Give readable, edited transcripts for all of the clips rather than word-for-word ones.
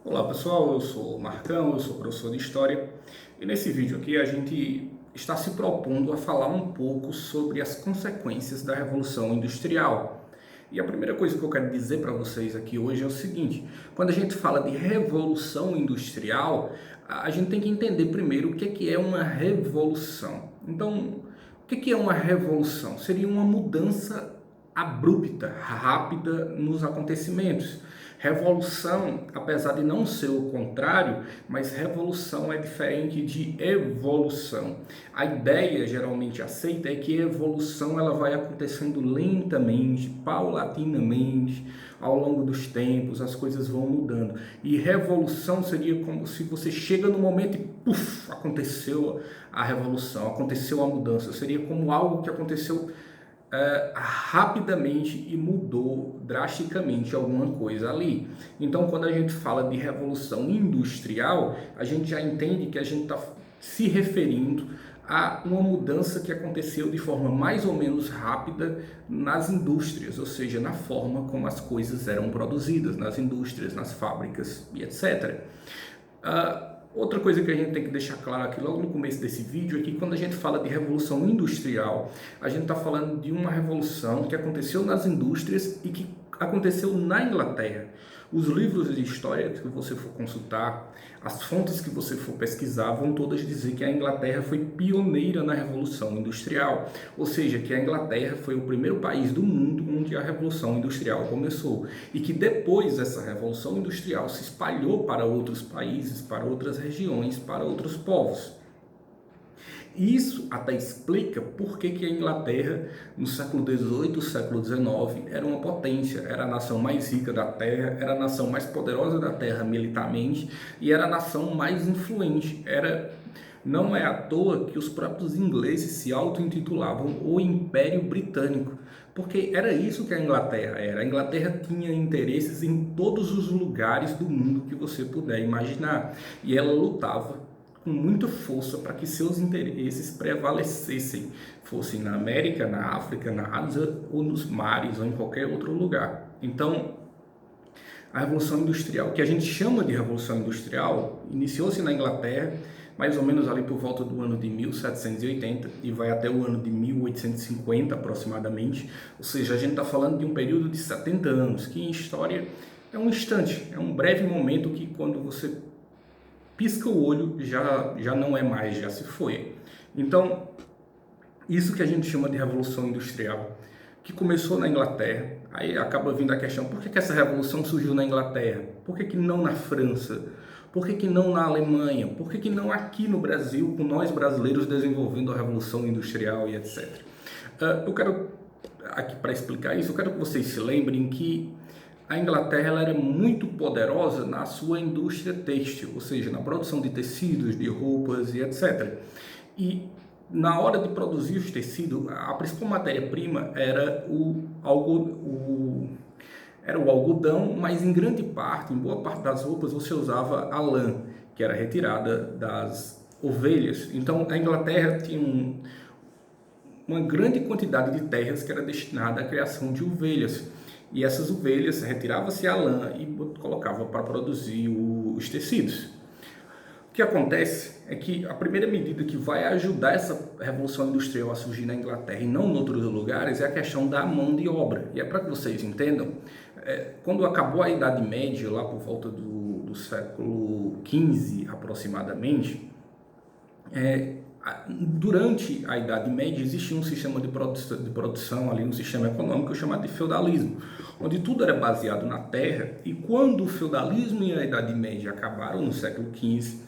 Olá pessoal, eu sou o Marcão, eu sou professor de História e nesse vídeo aqui a gente está se propondo a falar um pouco sobre as consequências da Revolução Industrial. E a primeira coisa que eu quero dizer para vocês aqui hoje é o seguinte: quando a gente fala de Revolução Industrial, a gente tem que entender primeiro o que é uma revolução. Então, o que é uma revolução? Seria uma mudança abrupta, rápida nos acontecimentos. Revolução, apesar de não ser o contrário, mas revolução é diferente de evolução. A ideia geralmente aceita é que a evolução ela vai acontecendo lentamente, paulatinamente, ao longo dos tempos, as coisas vão mudando. E revolução seria como se você chega no momento e puf, aconteceu a revolução, aconteceu a mudança. Seria como algo que aconteceu rapidamente e mudou drasticamente alguma coisa ali. Então, quando a gente fala de revolução industrial, a gente já entende que a gente está se referindo a uma mudança que aconteceu de forma mais ou menos rápida nas indústrias, ou seja, na forma como as coisas eram produzidas, nas indústrias, nas fábricas e etc. Outra coisa que a gente tem que deixar claro aqui logo no começo desse vídeo é que quando a gente fala de revolução industrial, a gente está falando de uma revolução que aconteceu nas indústrias e que aconteceu na Inglaterra. Os livros de história que você for consultar, as fontes que você for pesquisar, vão todas dizer que a Inglaterra foi pioneira na Revolução Industrial, ou seja, que a Inglaterra foi o primeiro país do mundo onde a Revolução Industrial começou e que depois dessa Revolução Industrial se espalhou para outros países, para outras regiões, para outros povos. Isso até explica por que a Inglaterra, no século XVIII, século XIX, era uma potência, era a nação mais rica da Terra, era a nação mais poderosa da Terra militarmente e era a nação mais influente. Não é à toa que os próprios ingleses se auto-intitulavam o Império Britânico, porque era isso que a Inglaterra era. A Inglaterra tinha interesses em todos os lugares do mundo que você puder imaginar e ela lutava com muita força para que seus interesses prevalecessem, fossem na América, na África, na Ásia ou nos mares ou em qualquer outro lugar. Então, a Revolução Industrial, que a gente chama de Revolução Industrial, iniciou-se na Inglaterra, mais ou menos ali por volta do ano de 1780 e vai até o ano de 1850 aproximadamente, ou seja, a gente está falando de um período de 70 anos, que em história é um instante, é um breve momento que quando você pisca o olho, já não é mais, já se foi. Então, isso que a gente chama de Revolução Industrial, que começou na Inglaterra, aí acaba vindo a questão, por que essa revolução surgiu na Inglaterra? Por que não na França? Por que não na Alemanha? Por que não aqui no Brasil, com nós brasileiros desenvolvendo a Revolução Industrial e etc. Eu quero, aqui para explicar isso, eu quero que vocês se lembrem que a Inglaterra ela era muito poderosa na sua indústria têxtil, ou seja, na produção de tecidos, de roupas e etc. E na hora de produzir os tecidos, a principal matéria-prima era era o algodão, mas em grande parte, em boa parte das roupas, você usava a lã, que era retirada das ovelhas. Então, a Inglaterra tinha uma grande quantidade de terras que era destinada à criação de ovelhas. E essas ovelhas retirava-se a lã e colocava para produzir os tecidos. O que acontece é que a primeira medida que vai ajudar essa revolução industrial a surgir na Inglaterra e não em outros lugares é a questão da mão de obra. E é para que vocês entendam, quando acabou a Idade Média, lá por volta do século XV aproximadamente, durante a Idade Média existia um sistema de produção ali, um sistema econômico chamado de feudalismo, onde tudo era baseado na terra, e quando o feudalismo e a Idade Média acabaram no século XV,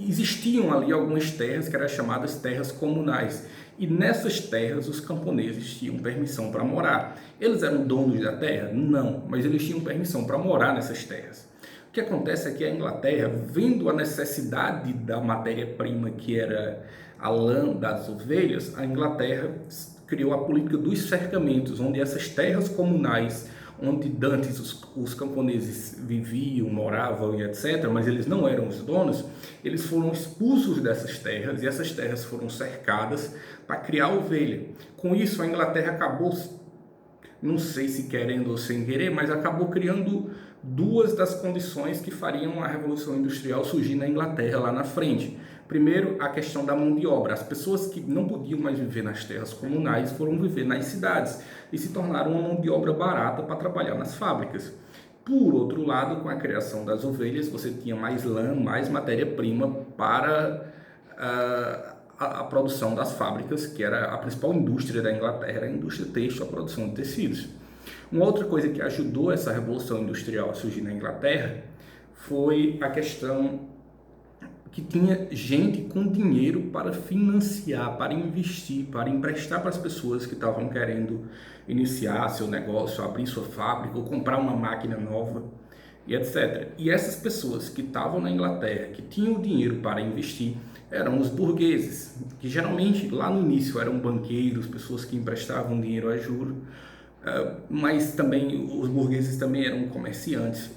existiam ali algumas terras que eram chamadas terras comunais, e nessas terras os camponeses tinham permissão para morar. Eles eram donos da terra? Não, mas eles tinham permissão para morar nessas terras. O que acontece é que a Inglaterra, vendo a necessidade da matéria-prima que era a lã das ovelhas, a Inglaterra criou a política dos cercamentos, onde essas terras comunais, onde dantes os camponeses viviam, moravam e etc., mas eles não eram os donos, eles foram expulsos dessas terras e essas terras foram cercadas para criar ovelha. Com isso, a Inglaterra acabou, não sei se querendo ou sem querer, mas acabou criando duas das condições que fariam a Revolução Industrial surgir na Inglaterra lá na frente. Primeiro, a questão da mão de obra. As pessoas que não podiam mais viver nas terras comunais foram viver nas cidades e se tornaram uma mão de obra barata para trabalhar nas fábricas. Por outro lado, com a criação das ovelhas, você tinha mais lã, mais matéria-prima para a produção das fábricas, que era a principal indústria da Inglaterra, era a indústria têxtil, a produção de tecidos. Uma outra coisa que ajudou essa revolução industrial a surgir na Inglaterra foi a questão que tinha gente com dinheiro para financiar, para investir, para emprestar para as pessoas que estavam querendo iniciar seu negócio, abrir sua fábrica ou comprar uma máquina nova e etc. E essas pessoas que estavam na Inglaterra, que tinham dinheiro para investir, eram os burgueses, que geralmente lá no início eram banqueiros, pessoas que emprestavam dinheiro a juros, mas também os burgueses também eram comerciantes.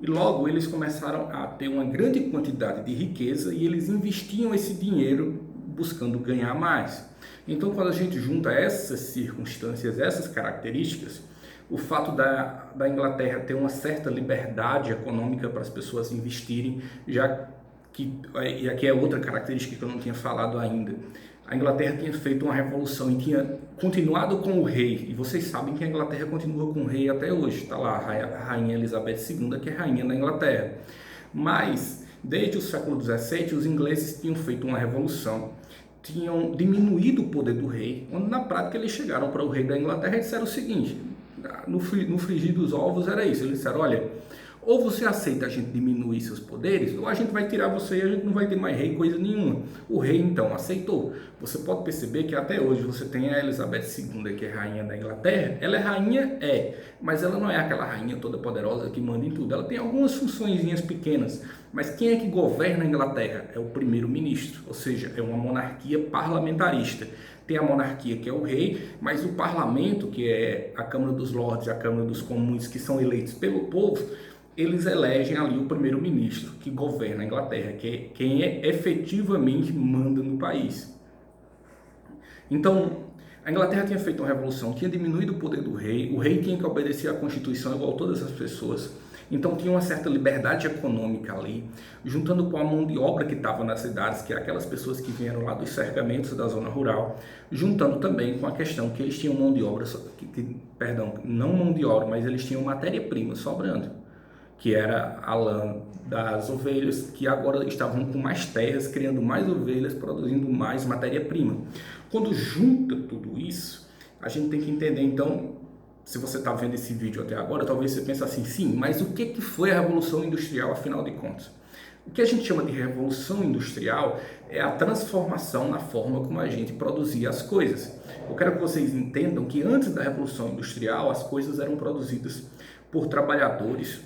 E logo eles começaram a ter uma grande quantidade de riqueza e eles investiam esse dinheiro buscando ganhar mais. Então, quando a gente junta essas circunstâncias, essas características, o fato da Inglaterra ter uma certa liberdade econômica para as pessoas investirem, já que, e aqui é outra característica que eu não tinha falado ainda, a Inglaterra tinha feito uma revolução e tinha continuado com o rei, e vocês sabem que a Inglaterra continua com o rei até hoje, está lá a rainha Elizabeth II, que é rainha da Inglaterra. Mas, desde o século XVII, os ingleses tinham feito uma revolução, tinham diminuído o poder do rei, quando na prática eles chegaram para o rei da Inglaterra e disseram o seguinte, no frigir dos ovos era isso, eles disseram, olha, ou você aceita a gente diminuir seus poderes, ou a gente vai tirar você e a gente não vai ter mais rei, coisa nenhuma. O rei, então, aceitou. Você pode perceber que até hoje você tem a Elizabeth II, que é rainha da Inglaterra. Ela é rainha, mas ela não é aquela rainha toda poderosa que manda em tudo. Ela tem algumas funçõezinhas pequenas. Mas quem é que governa a Inglaterra? É o primeiro-ministro, ou seja, é uma monarquia parlamentarista. Tem a monarquia, que é o rei, mas o parlamento, que é a Câmara dos Lordes e a Câmara dos Comuns, que são eleitos pelo povo, eles elegem ali o primeiro-ministro que governa a Inglaterra, que é quem efetivamente manda no país. Então, a Inglaterra tinha feito uma revolução, tinha diminuído o poder do rei, o rei tinha que obedecer à Constituição igual a todas as pessoas, então tinha uma certa liberdade econômica ali, juntando com a mão de obra que estava nas cidades, que é aquelas pessoas que vieram lá dos cercamentos da zona rural, juntando também com a questão que eles tinham mão de obra, não mão de obra, mas eles tinham matéria-prima sobrando, que era a lã das ovelhas, que agora estavam com mais terras, criando mais ovelhas, produzindo mais matéria-prima. Quando junta tudo isso, a gente tem que entender, então, se você está vendo esse vídeo até agora, talvez você pense assim, sim, mas o que foi a Revolução Industrial, afinal de contas? O que a gente chama de Revolução Industrial é a transformação na forma como a gente produzia as coisas. Eu quero que vocês entendam que antes da Revolução Industrial, as coisas eram produzidas por trabalhadores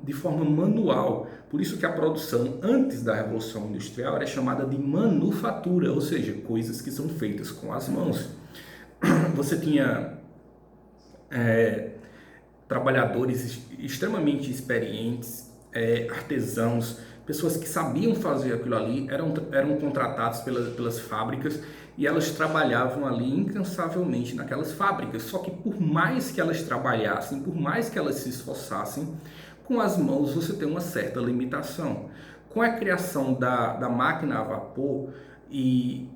de forma manual. Por isso que a produção antes da Revolução Industrial era chamada de manufatura, ou seja, coisas que são feitas com as mãos. Você tinha trabalhadores extremamente experientes, artesãos, pessoas que sabiam fazer aquilo ali, eram contratados pelas fábricas e elas trabalhavam ali incansavelmente naquelas fábricas. Só que por mais que elas trabalhassem, por mais que elas se esforçassem, com as mãos você tem uma certa limitação. Com a criação da máquina a vapor e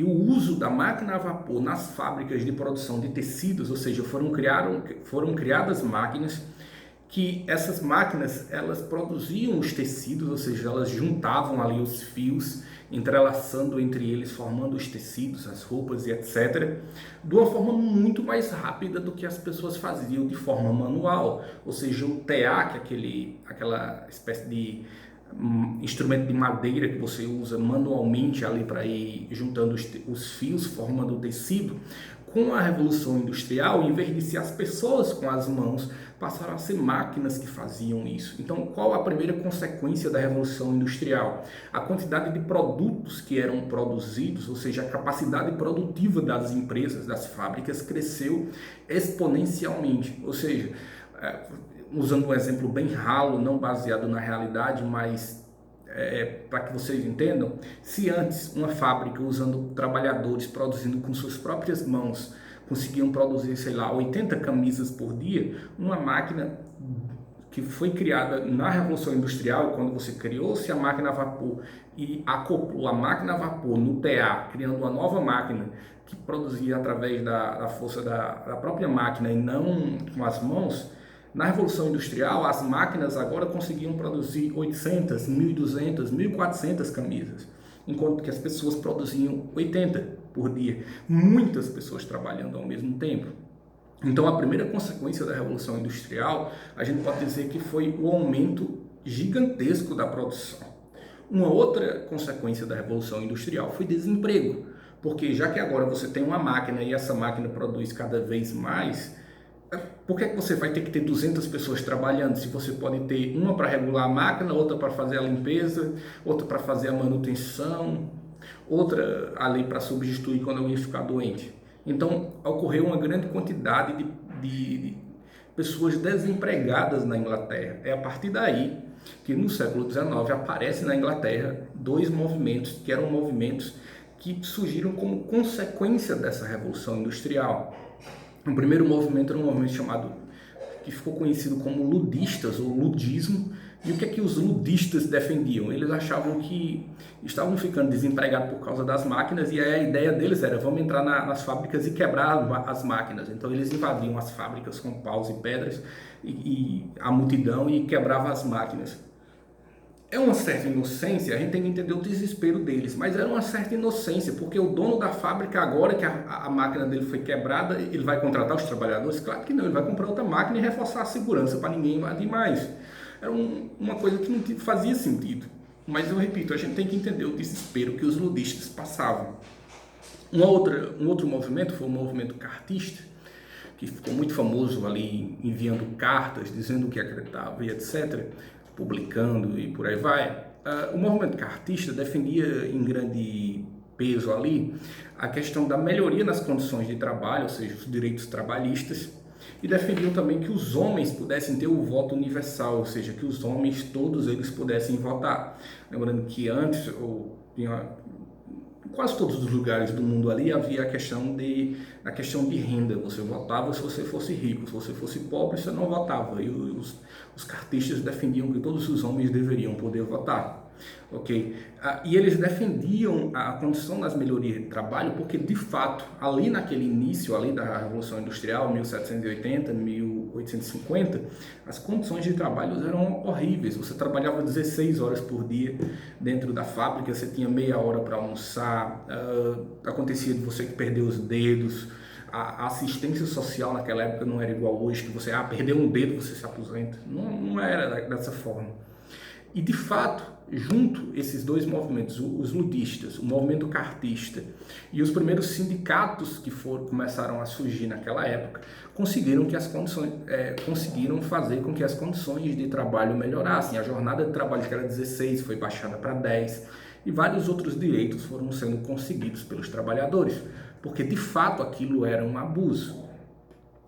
o uso da máquina a vapor nas fábricas de produção de tecidos, ou seja, foram criadas máquinas que essas máquinas elas produziam os tecidos, ou seja, elas juntavam ali os fios, entrelaçando entre eles, formando os tecidos, as roupas e etc., de uma forma muito mais rápida do que as pessoas faziam de forma manual. Ou seja, o tear, que é aquela espécie de instrumento de madeira que você usa manualmente ali para ir juntando os fios, formando o tecido. Com a Revolução Industrial, em vez de ser as pessoas com as mãos, passaram a ser máquinas que faziam isso. Então, qual a primeira consequência da Revolução Industrial? A quantidade de produtos que eram produzidos, ou seja, a capacidade produtiva das empresas, das fábricas, cresceu exponencialmente. Ou seja, usando um exemplo bem ralo, não baseado na realidade, mas para que vocês entendam, se antes uma fábrica usando trabalhadores produzindo com suas próprias mãos conseguiam produzir, sei lá, 80 camisas por dia, uma máquina que foi criada na Revolução Industrial, quando você criou-se a máquina a vapor e acoplou a máquina a vapor no TA, criando uma nova máquina que produzia através da força da própria máquina e não com as mãos. Na Revolução Industrial, as máquinas agora conseguiam produzir 800, 1.200, 1.400 camisas, enquanto que as pessoas produziam 80 por dia. Muitas pessoas trabalhando ao mesmo tempo. Então, a primeira consequência da Revolução Industrial, a gente pode dizer que foi o aumento gigantesco da produção. Uma outra consequência da Revolução Industrial foi desemprego, porque já que agora você tem uma máquina e essa máquina produz cada vez mais, por que você vai ter que ter 200 pessoas trabalhando se você pode ter uma para regular a máquina, outra para fazer a limpeza, outra para fazer a manutenção, outra ali para substituir quando alguém ficar doente? Então, ocorreu uma grande quantidade de pessoas desempregadas na Inglaterra. É a partir daí que no século XIX aparece na Inglaterra dois movimentos que eram movimentos que surgiram como consequência dessa Revolução Industrial. O primeiro movimento era um movimento que ficou conhecido como ludistas ou ludismo. E o que é que os ludistas defendiam? Eles achavam que estavam ficando desempregados por causa das máquinas e aí a ideia deles era: vamos entrar nas fábricas e quebrar as máquinas. Então eles invadiam as fábricas com paus e pedras e a multidão e quebravam as máquinas. É uma certa inocência, a gente tem que entender o desespero deles, mas era uma certa inocência, porque o dono da fábrica, agora que a máquina dele foi quebrada, ele vai contratar os trabalhadores? Claro que não, ele vai comprar outra máquina e reforçar a segurança para ninguém invadir mais. Era uma coisa que não fazia sentido. Mas eu repito, a gente tem que entender o desespero que os ludistas passavam. Um outro movimento foi o movimento cartista, que ficou muito famoso ali, enviando cartas, dizendo o que acreditava e etc., publicando e por aí vai. O movimento cartista defendia em grande peso ali a questão da melhoria nas condições de trabalho, ou seja, os direitos trabalhistas, e defendiam também que os homens pudessem ter o voto universal, ou seja, que os homens todos eles pudessem votar. Lembrando que antes, em quase todos os lugares do mundo ali, havia a questão de renda. Você votava se você fosse rico, se você fosse pobre, você não votava. E os cartistas defendiam que todos os homens deveriam poder votar. Ok? E eles defendiam a condição das melhorias de trabalho porque, de fato, ali naquele início ali da Revolução Industrial, 1780, 1850, as condições de trabalho eram horríveis. Você trabalhava 16 horas por dia dentro da fábrica, você tinha meia hora para almoçar, acontecia de você perder os dedos. A assistência social naquela época não era igual hoje, que você perdeu um dedo, você se aposenta. Não era dessa forma. E, de fato, junto esses dois movimentos, os ludistas, o movimento cartista e os primeiros sindicatos que começaram a surgir naquela época, conseguiram fazer com que as condições de trabalho melhorassem. A jornada de trabalho, que era 16, foi baixada para 10, e vários outros direitos foram sendo conseguidos pelos trabalhadores, porque de fato aquilo era um abuso.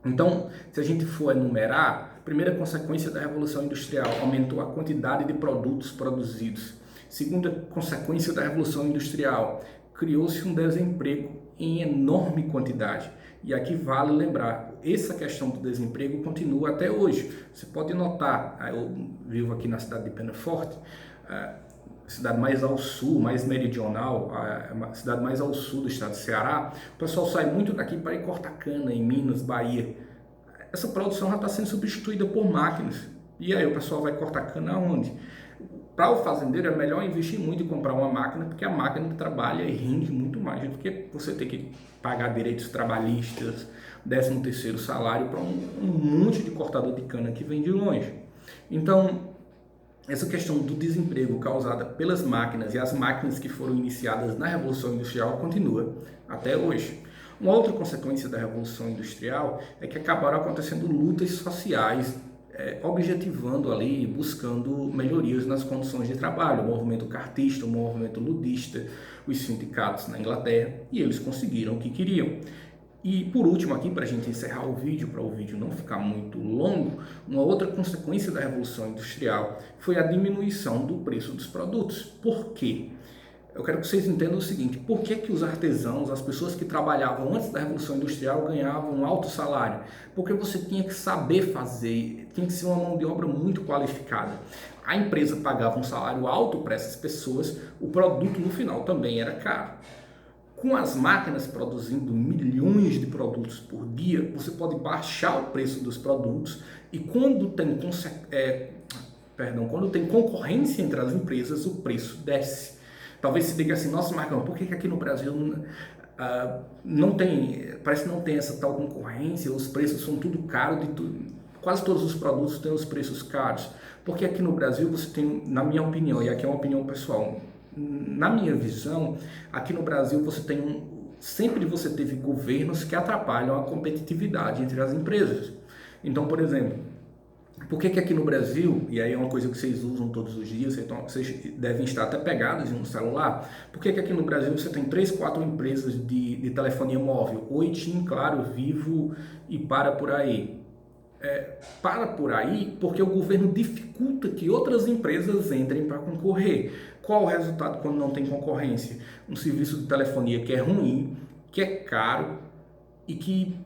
Então, se a gente for enumerar, a primeira consequência da Revolução Industrial aumentou a quantidade de produtos produzidos. Segunda consequência da Revolução Industrial, criou-se um desemprego em enorme quantidade. E aqui vale lembrar, essa questão do desemprego continua até hoje. Você pode notar, eu vivo aqui na cidade de Penaforte, cidade mais ao sul, mais meridional, a cidade mais ao sul do estado do Ceará, o pessoal sai muito daqui para ir cortar cana em Minas, Bahia. Essa produção já está sendo substituída por máquinas. E aí o pessoal vai cortar cana aonde? Para o fazendeiro é melhor investir muito em comprar uma máquina, porque a máquina trabalha e rende muito mais do que você ter que pagar direitos trabalhistas, 13º salário para um monte de cortador de cana que vem de longe. Então, essa questão do desemprego causada pelas máquinas e as máquinas que foram iniciadas na Revolução Industrial continua até hoje. Uma outra consequência da Revolução Industrial é que acabaram acontecendo lutas sociais, objetivando ali, buscando melhorias nas condições de trabalho. O movimento cartista, o movimento ludista, os sindicatos na Inglaterra, e eles conseguiram o que queriam. E por último aqui, para a gente encerrar o vídeo, para o vídeo não ficar muito longo, uma outra consequência da Revolução Industrial foi a diminuição do preço dos produtos. Por quê? eu quero que vocês entendam o seguinte: por que que os artesãos, as pessoas que trabalhavam antes da Revolução Industrial ganhavam um alto salário? Porque você tinha que saber fazer, tinha que ser uma mão de obra muito qualificada. A empresa pagava um salário alto para essas pessoas, o produto no final também era caro. Com as máquinas produzindo milhões de produtos por dia, você pode baixar o preço dos produtos e quando tem concorrência entre as empresas, o preço desce. Talvez se diga assim: nossa, Marcão, por que aqui no Brasil não tem, parece que não tem essa tal concorrência, os preços são tudo caro, quase todos os produtos têm os preços caros? Porque aqui no Brasil você tem, na minha opinião, e aqui é uma opinião pessoal, na minha visão, aqui no Brasil sempre você teve governos que atrapalham a competitividade entre as empresas. Então, por exemplo, por que aqui no Brasil, e aí é uma coisa que vocês usam todos os dias, então vocês devem estar até pegados em um celular, por que aqui no Brasil você tem 3, 4 empresas de telefonia móvel? Oi, TIM, Claro, Vivo e para por aí. Para por aí porque o governo dificulta que outras empresas entrem para concorrer. Qual o resultado quando não tem concorrência? Um serviço de telefonia que é ruim, que é caro e que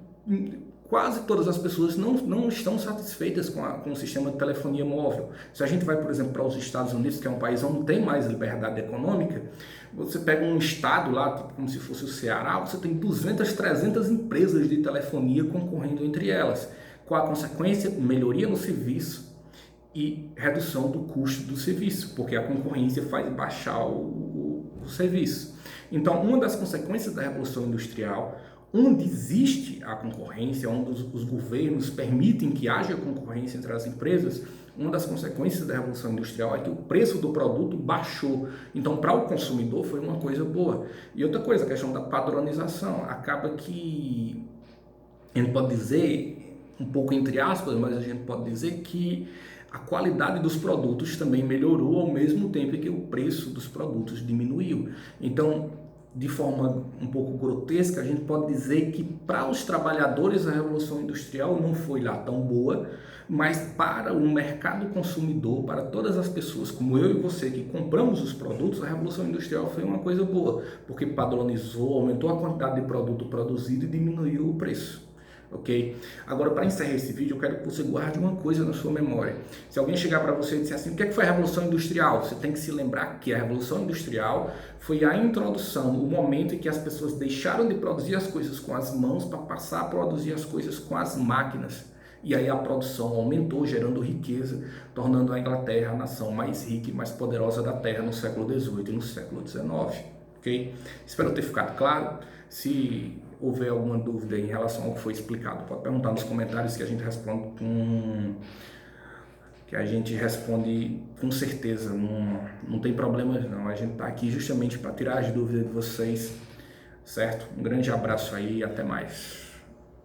quase todas as pessoas não estão satisfeitas com o sistema de telefonia móvel. Se a gente vai, por exemplo, para os Estados Unidos, que é um país onde tem mais liberdade econômica, você pega um estado lá, tipo, como se fosse o Ceará, você tem 200, 300 empresas de telefonia concorrendo entre elas. Qual a consequência? Melhoria no serviço e redução do custo do serviço, porque a concorrência faz baixar o serviço. Então, uma das consequências da Revolução Industrial, onde existe a concorrência, onde os governos permitem que haja concorrência entre as empresas, uma das consequências da Revolução Industrial é que o preço do produto baixou. Então, para o consumidor foi uma coisa boa. E outra coisa, a questão da padronização. Acaba que a gente pode dizer, um pouco entre aspas, mas a gente pode dizer que a qualidade dos produtos também melhorou ao mesmo tempo que o preço dos produtos diminuiu. Então, de forma um pouco grotesca, a gente pode dizer que para os trabalhadores a Revolução Industrial não foi lá tão boa, mas para o mercado consumidor, para todas as pessoas como eu e você que compramos os produtos, a Revolução Industrial foi uma coisa boa, porque padronizou, aumentou a quantidade de produto produzido e diminuiu o preço. Ok? Agora, para encerrar esse vídeo, eu quero que você guarde uma coisa na sua memória. Se alguém chegar para você e disser assim: o que foi a Revolução Industrial? Você tem que se lembrar que a Revolução Industrial foi a introdução, o momento em que as pessoas deixaram de produzir as coisas com as mãos para passar a produzir as coisas com as máquinas. E aí a produção aumentou, gerando riqueza, tornando a Inglaterra a nação mais rica e mais poderosa da Terra no século XVIII e no século XIX. Ok? Espero ter ficado claro. Se houver alguma dúvida em relação ao que foi explicado, pode perguntar nos comentários que a gente responde com certeza. Não tem problemas não. A gente está aqui justamente para tirar as dúvidas de vocês, certo? Um grande abraço aí e até mais.